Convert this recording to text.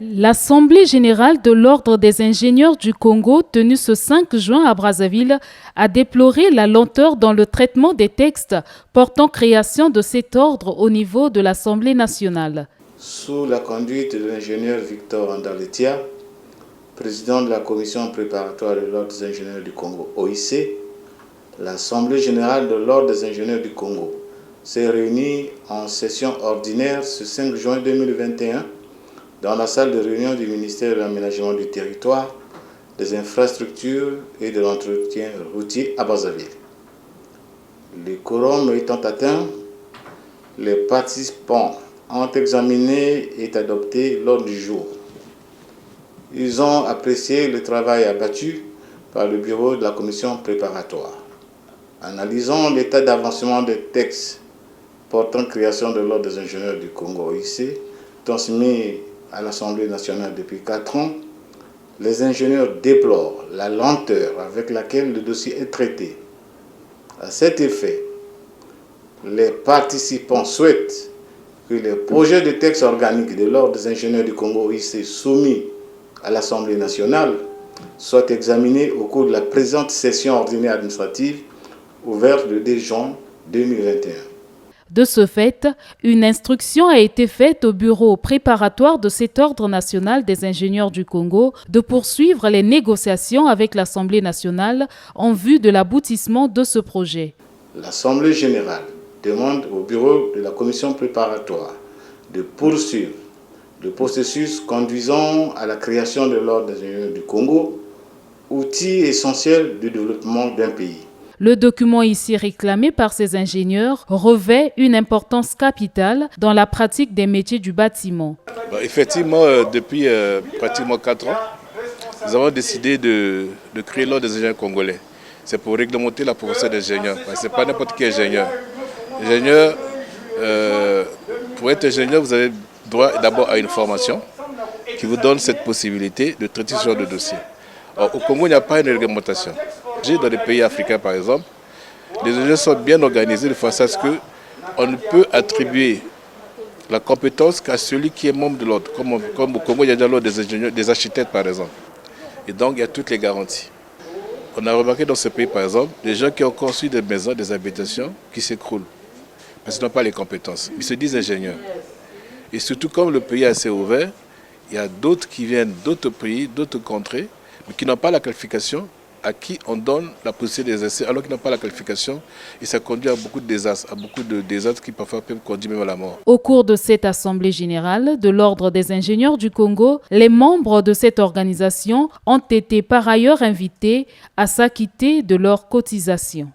L'Assemblée générale de l'Ordre des ingénieurs du Congo, tenue ce 5 juin à Brazzaville, a déploré la lenteur dans le traitement des textes portant création de cet ordre au niveau de l'Assemblée nationale. Sous la conduite de l'ingénieur Victor Andaletia, président de la commission préparatoire de l'Ordre des ingénieurs du Congo, OIC, l'Assemblée générale de l'Ordre des ingénieurs du Congo s'est réunie en session ordinaire ce 5 juin 2021 dans la salle de réunion du ministère de l'Aménagement du Territoire, des Infrastructures et de l'Entretien routier à Brazzaville. Le quorum étant atteint, les participants ont examiné et adopté l'ordre du jour. Ils ont apprécié le travail abattu par le bureau de la commission préparatoire. Analysant l'état d'avancement des textes portant création de l'Ordre des ingénieurs du Congo OIC, transmis à l'Assemblée nationale depuis 4 ans, les ingénieurs déplorent la lenteur avec laquelle le dossier est traité. À cet effet, les participants souhaitent que les projets de texte organique de l'Ordre des ingénieurs du Congo OIC soumis à l'Assemblée nationale soient examinés au cours de la présente session ordinaire administrative ouverte le 2 juin 2021. De ce fait, une instruction a été faite au bureau préparatoire de cet ordre national des ingénieurs du Congo de poursuivre les négociations avec l'Assemblée nationale en vue de l'aboutissement de ce projet. L'Assemblée générale demande au bureau de la commission préparatoire de poursuivre le processus conduisant à la création de l'Ordre des ingénieurs du Congo, outil essentiel du développement d'un pays. Le document ici réclamé par ces ingénieurs revêt une importance capitale dans la pratique des métiers du bâtiment. Effectivement, depuis pratiquement 4 ans, nous avons décidé de créer l'Ordre des ingénieurs congolais. C'est pour réglementer la profession d'ingénieur. Ce n'est pas n'importe quel ingénieur. Pour être ingénieur, vous avez droit d'abord à une formation qui vous donne cette possibilité de traiter ce genre de dossier. Alors, au Congo, il n'y a pas une réglementation. Dans les pays africains, par exemple, les ingénieurs sont bien organisés de façon à ce qu'on ne peut attribuer la compétence qu'à celui qui est membre de l'ordre. Comme au Congo, il y a l'ordre des ingénieurs, des architectes, par exemple. Et donc, il y a toutes les garanties. On a remarqué dans ce pays, par exemple, des gens qui ont construit des maisons, des habitations qui s'écroulent. Parce qu'ils n'ont pas les compétences. Ils se disent ingénieurs. Et surtout, comme le pays est assez ouvert, il y a d'autres qui viennent d'autres pays, d'autres contrées, mais qui n'ont pas la qualification, à qui on donne la possibilité d'exercer alors qu'ils n'ont pas la qualification, et ça conduit à beaucoup de désastres, qui parfois peuvent conduire même à la mort. Au cours de cette Assemblée générale de l'Ordre des ingénieurs du Congo, les membres de cette organisation ont été par ailleurs invités à s'acquitter de leurs cotisations.